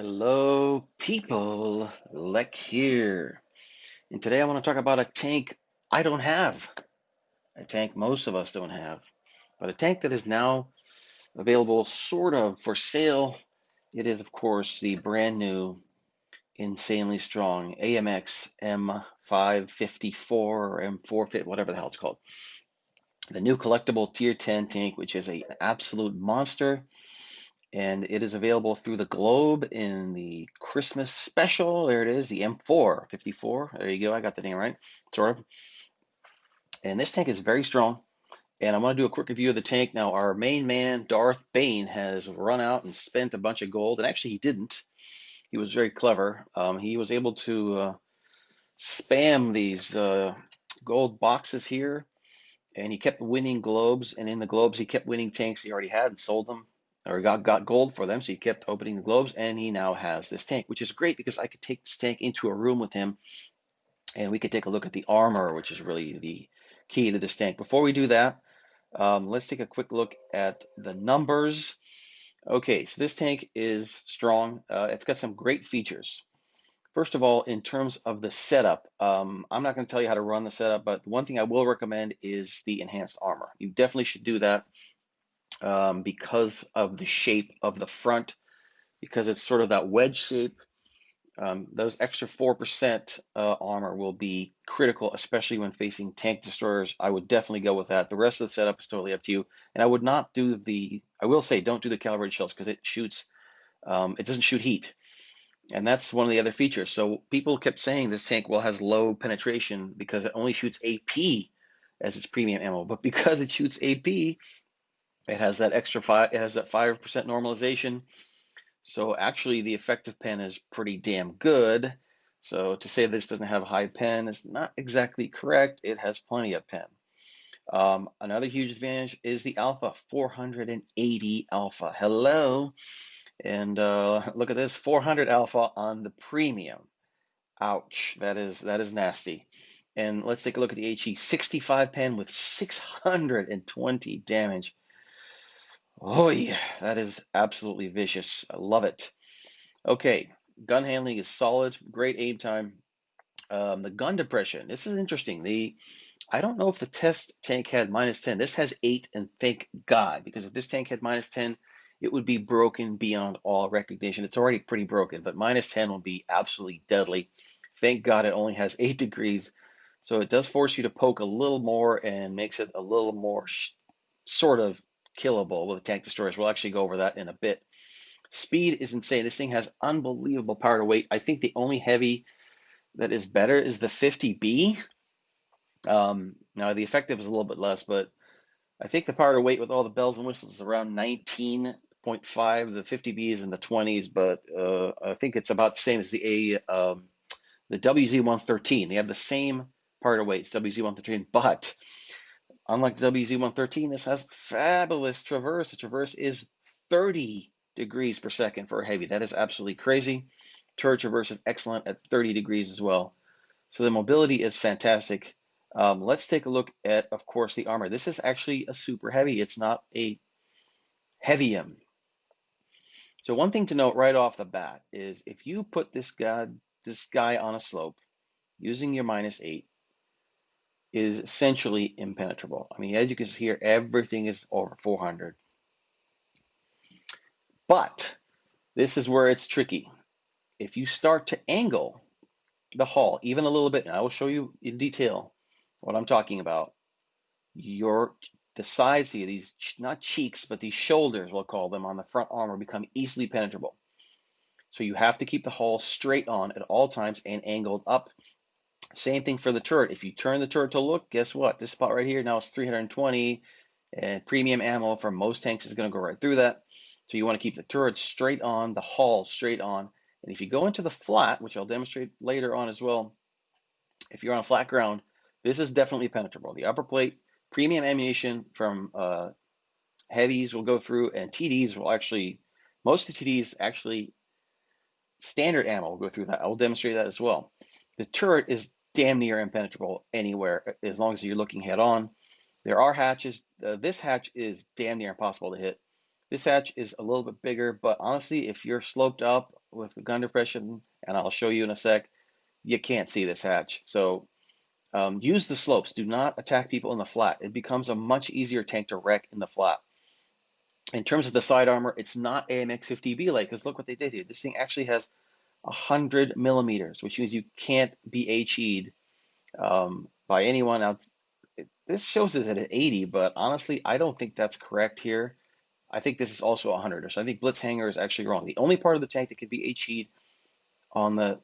Hello, people. Lek here. And today I want to talk about a tank I don't have, a tank most of us don't have, but a tank that is now available sort of for sale. It is, of course, the brand new, insanely strong AMX M554 or M450, whatever the hell it's called. The new collectible Tier 10 tank, which is an absolute monster. And it is available through the globe in the Christmas special. There it is, the M4 54. There you go. I got the name right, sort of. And this tank is very strong. And I want to do a quick review of the tank. Now, our main man, Darth Bane, has run out and spent a bunch of gold. And actually, he didn't. He was very clever. He was able to spam these gold boxes here. And he kept winning globes. And in the globes, he kept winning tanks he already had and sold them, or got gold for them, so he kept opening the globes, and he now has this tank, which is great because I could take this tank into a room with him, and we could take a look at the armor, which is really the key to this tank. Before we do that, let's take a quick look at the numbers. Okay, so this tank is strong. It's got some great features. First of all, in terms of the setup, I'm not going to tell you how to run the setup, but the one thing I will recommend is the enhanced armor. You definitely should do that because of the shape of the front, because it's sort of that wedge shape. Those extra 4% armor will be critical, especially when facing tank destroyers. I would definitely go with that. The rest of the setup is totally up to you. And I would not do I will say, don't do the calibrated shells because it doesn't shoot heat. And that's one of the other features. So people kept saying this tank has low penetration because it only shoots AP as its premium ammo. But because it shoots AP, it has that extra 5% normalization. So actually the effective pen is pretty damn good. So to say this doesn't have a high pen is not exactly correct. It has plenty of pen. Another huge advantage is the alpha, 480 alpha. Hello. And look at this, 400 alpha on the premium. Ouch, that is nasty. And let's take a look at the HE, 65 pen with 620 damage. Oh yeah, that is absolutely vicious. I love it. Okay, gun handling is solid, great aim time. The gun depression, this is interesting. I don't know if the test tank had -10. This has 8, and thank God, because if this tank had -10, it would be broken beyond all recognition. It's already pretty broken, but -10 will be absolutely deadly. Thank God it only has 8 degrees, so it does force you to poke a little more and makes it a little more sort of killable with the tank destroyers. We'll actually go over that in a bit. Speed is insane. This thing has unbelievable power to weight. I think the only heavy that is better is the 50B. Now the effective is a little bit less, but I think the power to weight with all the bells and whistles is around 19.5. The 50B is in the 20s, but I think it's about the same as the WZ-113. They have the same power to weight, it's WZ-113, but unlike the WZ-113, this has fabulous traverse. The traverse is 30 degrees per second for a heavy. That is absolutely crazy. Turret traverse is excellent at 30 degrees as well. So the mobility is fantastic. Let's take a look at, of course, the armor. This is actually a super heavy. It's not a heavium. So one thing to note right off the bat is if you put this guy on a slope using your -8, is essentially impenetrable. I mean, as you can see here, everything is over 400. But this is where it's tricky. If you start to angle the hull even a little bit, and I will show you in detail what I'm talking about, the sides here, these not cheeks, but these shoulders, we'll call them, on the front armor become easily penetrable. So you have to keep the hull straight on at all times and angled up. Same thing for the turret. If you turn the turret to look, guess what? This spot right here now is 320, and premium ammo for most tanks is going to go right through that. So you want to keep the turret straight on, the hull straight on. And if you go into the flat, which I'll demonstrate later on as well, if you're on flat ground, this is definitely penetrable. The upper plate, premium ammunition from heavies will go through, and TDs will actually, most of the TDs actually, standard ammo will go through that. I will demonstrate that as well. The turret is damn near impenetrable anywhere as long as you're looking head on. There are hatches. This hatch is damn near impossible to hit. This hatch is a little bit bigger, but honestly, if you're sloped up with the gun depression, and I'll show you in a sec, you can't see this hatch. So use the slopes. Do not attack people in the flat. It becomes a much easier tank to wreck in the flat. In terms of the side armor, it's not AMX 50B like, because look what they did here. This thing actually has 100 millimeters, which means you can't be HE'd by anyone else. This shows it at 80, but honestly, I don't think that's correct here. I think this is also 100. So I think Blitzhanger is actually wrong. The only part of the tank that can be HE'd on the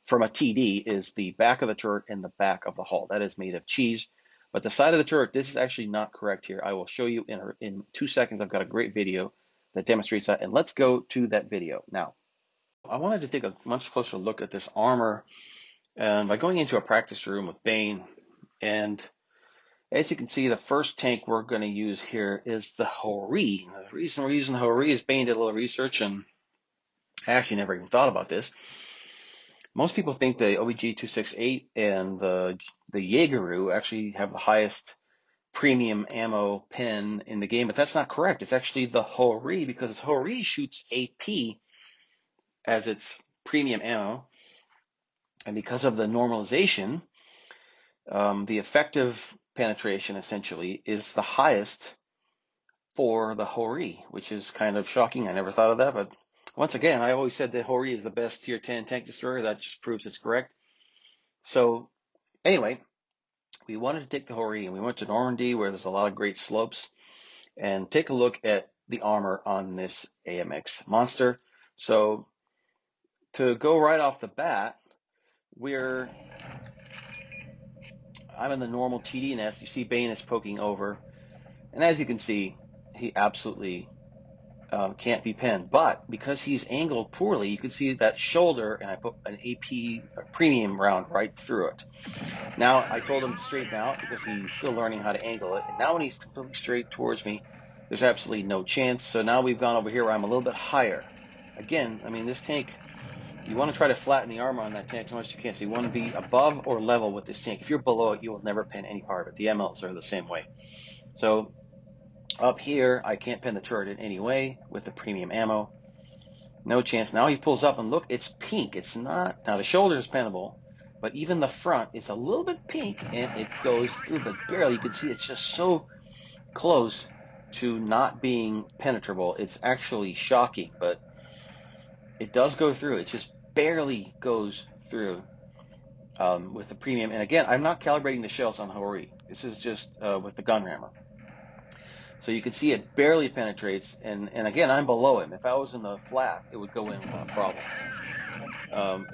from a TD is the back of the turret and the back of the hull. That is made of cheese. But the side of the turret, this is actually not correct here. I will show you in 2 seconds. I've got a great video that demonstrates that. And let's go to that video now. I wanted to take a much closer look at this armor by going into a practice room with Bane. And as you can see, the first tank we're going to use here is the Hori. The reason we're using the Hori is Bane did a little research, and I actually never even thought about this. Most people think the OBG 268 and the Jaegeru actually have the highest premium ammo pen in the game, but that's not correct. It's actually the Hori, because Hori shoots AP as its premium ammo, and because of the normalization, the effective penetration essentially is the highest for the Hori, which is kind of shocking. I never thought of that, but once again, I always said that Hori is the best tier 10 tank destroyer. That just proves it's correct. So anyway, we wanted to take the Hori and we went to Normandy, where there's a lot of great slopes, and take a look at the armor on this AMX monster. So to go right off the bat, I'm in the normal TD nest. You see Bane is poking over, and as you can see, he absolutely can't be pinned. But because he's angled poorly, you can see that shoulder, and I put an AP premium round right through it. Now I told him to straighten out because he's still learning how to angle it, and now when he's completely straight towards me, there's absolutely no chance. So now we've gone over here where I'm a little bit higher. Again, I mean, this tank, you want to try to flatten the armor on that tank as much as you can. So you want to be above or level with this tank. If you're below it, you will never pin any part of it. The MLs are the same way. So up here, I can't pin the turret in any way with the premium ammo. No chance. Now he pulls up and look, it's pink. It's not, now the shoulder is pinnable, but even the front is a little bit pink, and it goes through, but barely. You can see it's just so close to not being penetrable. It's actually shocking, but it does go through. It just barely goes through with the premium. And again, I'm not calibrating the shells on Hori. This is just with the gun rammer. So you can see it barely penetrates, and again, I'm below him. If I was in the flat, it would go in without a problem.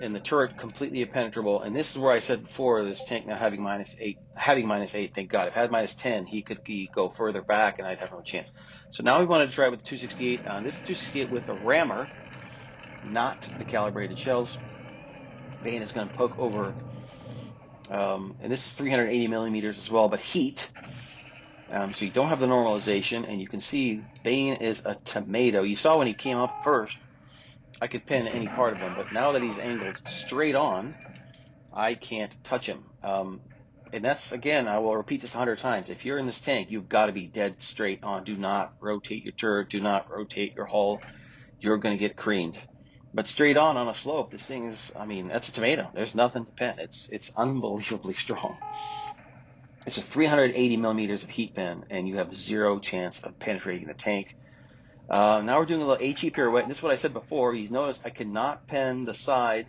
And the turret completely impenetrable. And this is where I said before, this tank now having -8, thank God. If it had -10, he could go further back, and I'd have no chance. So now we wanted to try with the 268. This is 268 with the rammer, not the calibrated shells. Bane is going to poke over, and this is 380 millimeters as well, but heat. So you don't have the normalization, and you can see Bane is a tomato. You saw when he came up first, I could pin any part of him, but now that he's angled straight on, I can't touch him. And that's, again, I will repeat this 100 times. If you're in this tank, you've got to be dead straight on. Do not rotate your turret. Do not rotate your hull. You're going to get creamed. But straight on a slope, this thing is, I mean, that's a tomato. There's nothing to pin. It's unbelievably strong. It's just 380 millimeters of heat pin, and you have zero chance of penetrating the tank. Now we're doing a little HE pirouette, and this is what I said before. You notice I cannot pin the side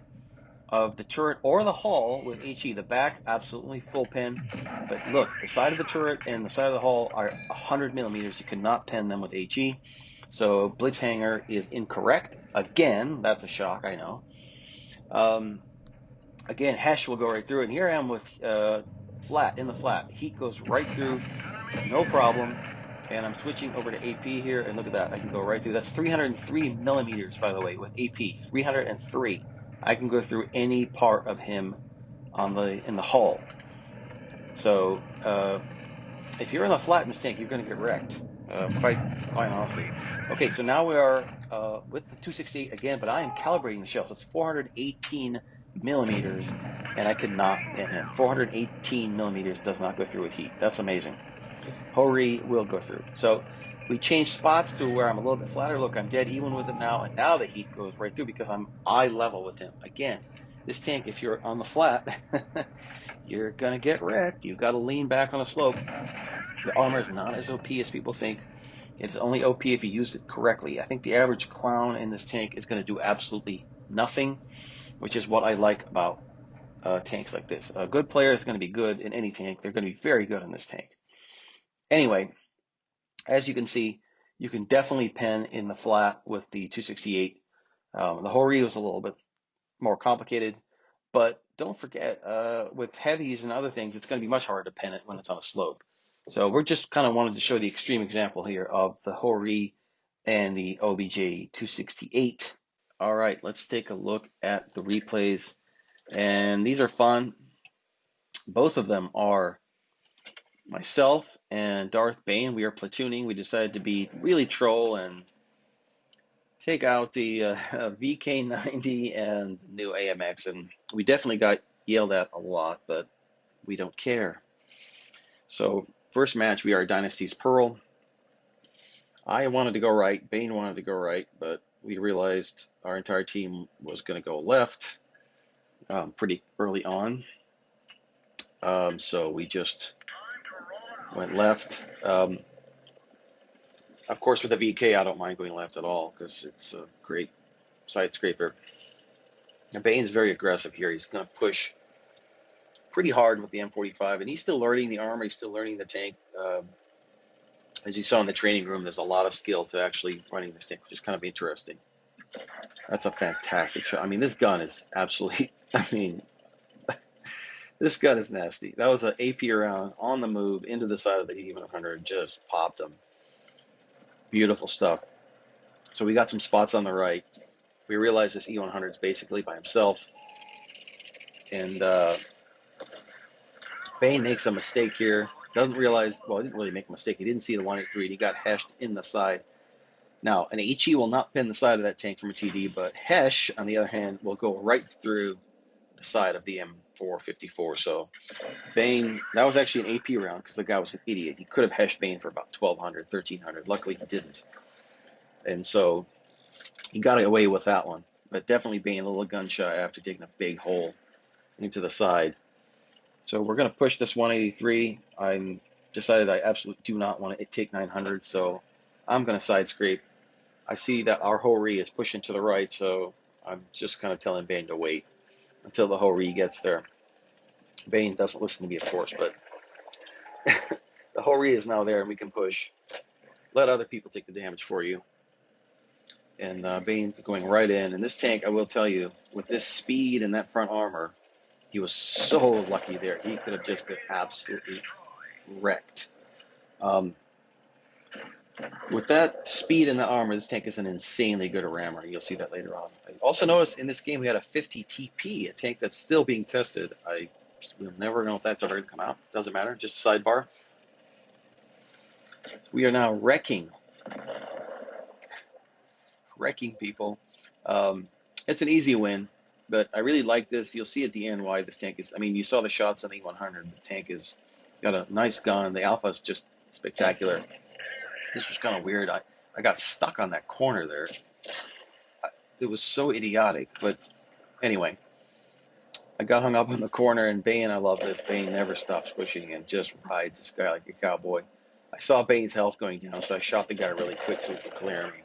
of the turret or the hull with HE. The back, absolutely full pin. But look, the side of the turret and the side of the hull are 100 millimeters. You cannot pin them with HE. So Blitzhanger is incorrect. Again, that's a shock, I know. Again, Hesh will go right through it. And here I am with flat, in the flat. Heat goes right through, no problem. And I'm switching over to AP here, and look at that. I can go right through. That's 303 millimeters, by the way, with AP. 303. I can go through any part of him in the hull. So if you're in the flat tank, you're going to get wrecked, quite honestly. Okay, so now we are with the 268 again, but I am calibrating the shells. It's 418 millimeters, and I could not pin him. 418 millimeters does not go through with heat. That's amazing. Hori will go through. So We changed spots to where I'm a little bit flatter. Look, I'm dead even with him now, and now the heat goes right through because I'm eye level with him. Again, this tank, if you're on the flat, you're gonna get wrecked. You've got to lean back on a slope. The armor is not as OP as people think. It is only OP if you use it correctly. I think the average clown in this tank is going to do absolutely nothing, which is what I like about tanks like this. A good player is going to be good in any tank. They're going to be very good in this tank. Anyway, as you can see, you can definitely pen in the flat with the 268. The Hori was a little bit more complicated, but don't forget, with heavies and other things, it's going to be much harder to pen it when it's on a slope. So we're just kind of wanted to show the extreme example here of the Hori and the OBJ 268. All right, let's take a look at the replays. And these are fun. Both of them are myself and Darth Bane. We are platooning. We decided to be really troll and take out the VK90 and the new AMX. And we definitely got yelled at a lot, but we don't care. So first match, we are Dynasty's Pearl. I wanted to go right. Bane wanted to go right, but we realized our entire team was going to go left pretty early on. So we just went left. Of course, with a VK, I don't mind going left at all because it's a great side scraper. And Bane's very aggressive here. He's going to push pretty hard with the M45, and he's still learning the armor. He's still learning the tank. As you saw in the training room, there's a lot of skill to actually running this tank, which is kind of interesting. That's a fantastic shot. I mean, this gun is absolutely, I mean, this gun is nasty. That was an AP round on the move into the side of the E100, just popped him. Beautiful stuff. So we got some spots on the right. We realized this E100 is basically by himself. And Bane makes a mistake here. Doesn't realize, well, he didn't really make a mistake. He didn't see the 183, and he got heshed in the side. Now, an HE will not pin the side of that tank from a TD, but Hesh, on the other hand, will go right through the side of the M454. So Bane, that was actually an AP round because the guy was an idiot. He could have Heshed Bane for about 1,200, 1,300. Luckily, he didn't. And so he got away with that one. But definitely Bane a little gunshot after taking a big hole into the side. So we're going to push this 183. I decided I absolutely do not want to take 900, so I'm going to side scrape. I see that our Hori is pushing to the right, so I'm just kind of telling Bane to wait until the Hori gets there. Bane doesn't listen to me, of course, but the Hori is now there, and we can push. Let other people take the damage for you. And Bane's going right in. And this tank, I will tell you, with this speed and that front armor, he was so lucky there. He could have just been absolutely wrecked. With that speed and that armor, this tank is an insanely good rammer. You'll see that later on. I also noticed in this game we had a 50 TP, a tank that's still being tested. I will never know if that's ever going to come out. Doesn't matter, just a sidebar. We are now wrecking people. It's an easy win, but I really like this. You'll see at the end why this tank is, I mean, you saw the shots on the E100. The tank is got a nice gun. The Alpha is just spectacular. This was kind of weird. I got stuck on that corner there. It was so idiotic, but anyway, I got hung up on the corner, and Bane, I love this. Bane never stops pushing and just rides this guy like a cowboy. I saw Bane's health going down, so I shot the guy really quick so he could clear me.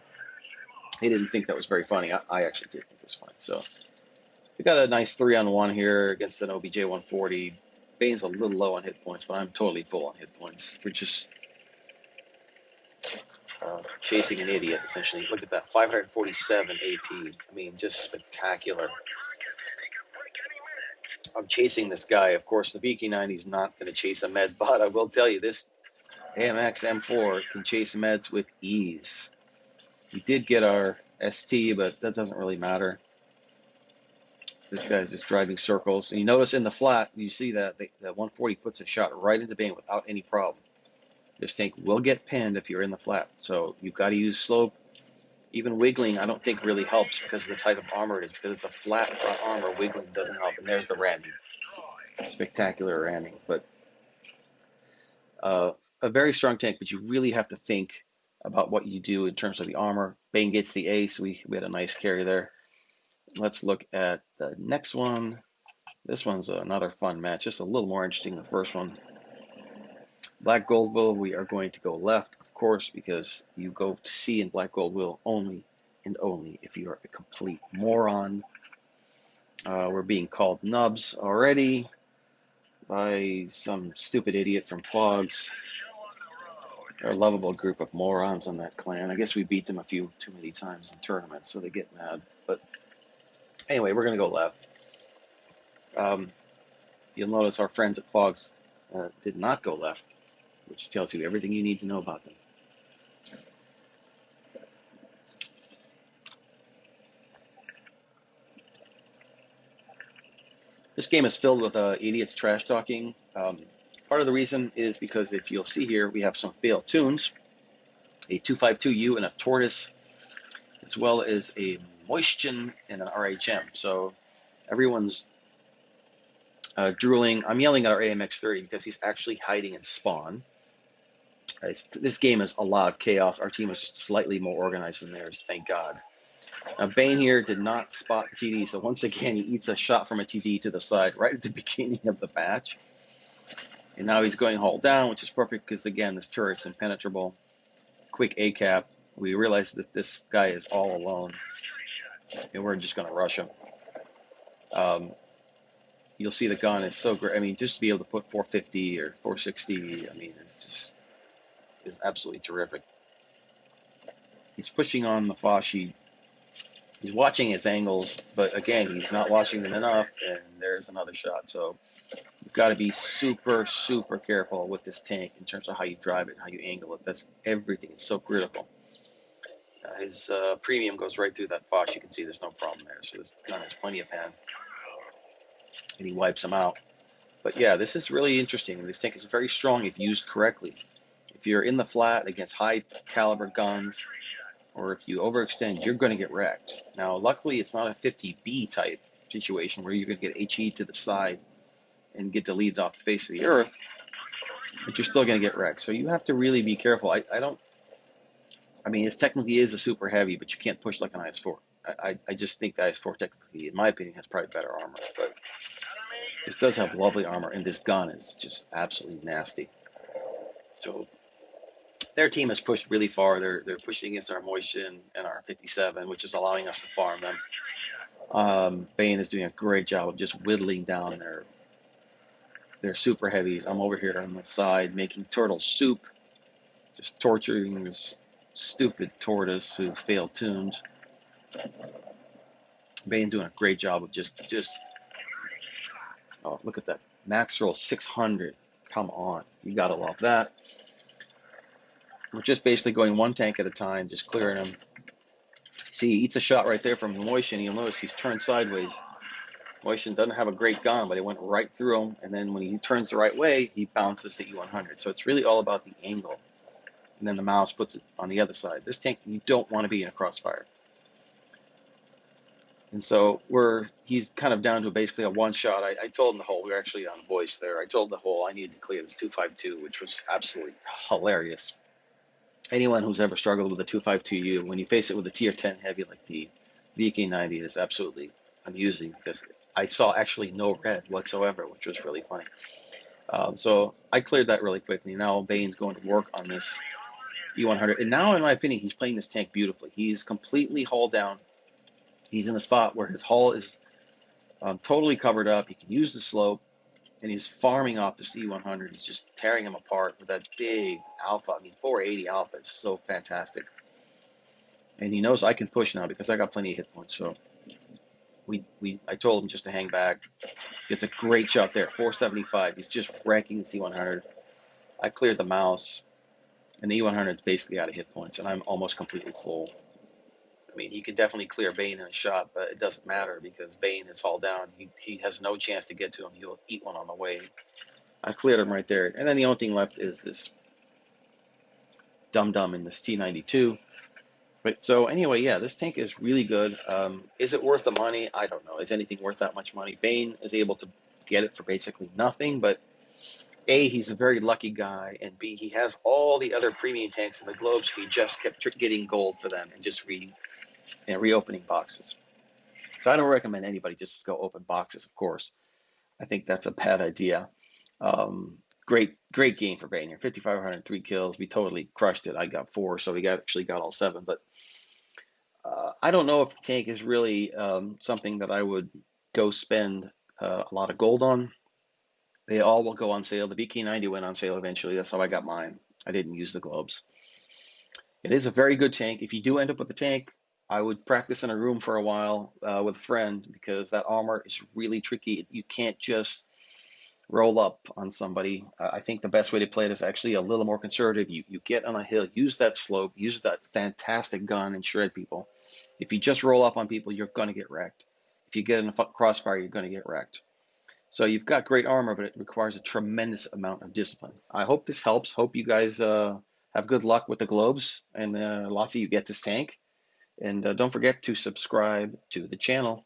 He didn't think that was very funny. I actually did think it was funny. So we got a nice 3-on-1 here against an OBJ 140. Bane's a little low on hit points, but I'm totally full on hit points. We're just chasing an idiot, essentially. Look at that, 547 AP. I mean, just spectacular. I'm chasing this guy. Of course, the VK90 is not going to chase a med, but I will tell you, this AMX M4 can chase meds with ease. We did get our ST, but that doesn't really matter. This guy's just driving circles. And you notice in the flat, you see that the 140 puts a shot right into Bane without any problem. This tank will get pinned if you're in the flat. So you've got to use slope. Even wiggling, I don't think really helps because of the type of armor it is. Because it's a flat front armor, wiggling doesn't help. And there's the ramming. Spectacular ramming. But a very strong tank, but you really have to think about what you do in terms of the armor. Bane gets the ace. We had a nice carry there. Let's look at the next one. This one's another fun match, just a little more interesting than the first one. Black Gold Will, we are going to go left, of course, because you go to C in Black Gold Will only and only if you are a complete moron. We're being called nubs already by some stupid idiot from Fogs. They're a lovable group of morons on that clan. I guess we beat them a few too many times in tournaments, so they get mad. But anyway, we're going to go left. You'll notice our friends at Fogs did not go left, which tells you everything you need to know about them. This game is filled with idiots trash talking. Part of the reason is because if you'll see here, we have some failed tunes, a 252U and a Tortoise, as well as a Moistion and an RHM. So everyone's drooling. I'm yelling at our AMX 30 because he's actually hiding in spawn. This game is a lot of chaos. Our team is just slightly more organized than theirs, thank God. Now, Bane here did not spot the TD, so once again, he eats a shot from a TD to the side right at the beginning of the match. And now he's going hull down, which is perfect because, again, this turret's impenetrable. Quick A-cap. We realize that this guy is all alone, and we're just going to rush him. You'll see the gun is so great. I mean, just to be able to put 450 or 460, I mean, it's absolutely terrific. He's pushing on the Fashi. He's watching his angles, but again, he's not watching them enough, and there's another shot. So you've got to be super, super careful with this tank in terms of how you drive it, how you angle it. That's everything. It's so critical. His premium goes right through that Fosh. You can see there's no problem there. So this gun has plenty of pen, and he wipes them out. But yeah, this is really interesting. This tank is very strong if used correctly. If you're in the flat against high caliber guns, or if you overextend, you're going to get wrecked. Now, luckily, it's not a 50B type situation where you're going to get HE to the side and get deleted off the face of the earth, but you're still going to get wrecked. So you have to really be careful. I mean, it technically is a super heavy, but you can't push like an IS-4. I just think the IS-4 technically, in my opinion, has probably better armor, but this does have lovely armor, and this gun is just absolutely nasty. So their team has pushed really far. They're pushing against our Moistion and our 57, which is allowing us to farm them. Bane is doing a great job of just whittling down their super heavies. I'm over here on the side making turtle soup, just torturing this stupid Tortoise who failed tunes. Bane doing a great job of just oh, look at that. Max roll 600. Come on. You gotta love that. We're just basically going one tank at a time, just clearing him. See, he eats a shot right there from Moistion. You'll notice he's turned sideways. Moistion doesn't have a great gun, but it went right through him. And then when he turns the right way, he bounces the E100. So it's really all about the angle. And then the mouse puts it on the other side. This tank, you don't want to be in a crossfire. And so he's kind of down to basically a one shot. I told him the whole, we were actually on voice there. I told the whole I needed to clear this 252, which was absolutely hilarious. Anyone who's ever struggled with a 252U, when you face it with a tier 10 heavy like the VK90, is absolutely amusing because I saw actually no red whatsoever, which was really funny. So I cleared that really quickly. Now Bane's going to work on this E100. And now, in my opinion, he's playing this tank beautifully. He's completely hull down. He's in a spot where his hull is totally covered up. He can use the slope. And he's farming off the C100. He's just tearing him apart with that big alpha. I mean, 480 alpha is so fantastic. And he knows I can push now because I got plenty of hit points. So I told him just to hang back. Gets a great shot there, 475. He's just wrecking the C100. I cleared the mouse, and the E100 is basically out of hit points, and I'm almost completely full. I mean, he could definitely clear Bane in a shot, but it doesn't matter because Bane is hauled down. He has no chance to get to him. He'll eat one on the way. I cleared him right there. And then the only thing left is this dum-dum in this T92. But so anyway, yeah, this tank is really good. Is it worth the money? I don't know. Is anything worth that much money? Bane is able to get it for basically nothing, but A, he's a very lucky guy, and B, he has all the other premium tanks in the globe, so he just kept getting gold for them and just reopening boxes. So I don't recommend anybody just go open boxes, of course. I think that's a bad idea. Great game for Banyan. 5,500, 3 kills. We totally crushed it. I got 4, so we actually got all 7. But I don't know if the tank is really something that I would go spend a lot of gold on. They all will go on sale. The BK90 went on sale eventually. That's how I got mine. I didn't use the globes. It is a very good tank. If you do end up with the tank, I would practice in a room for a while with a friend, because that armor is really tricky. You can't just roll up on somebody. I think the best way to play it is actually a little more conservative. You get on a hill, use that slope, use that fantastic gun and shred people. If you just roll up on people, you're going to get wrecked. If you get in a crossfire, you're going to get wrecked. So you've got great armor, but it requires a tremendous amount of discipline. I hope this helps. Hope you guys have good luck with the globes, and lots of you get this tank. And don't forget to subscribe to the channel.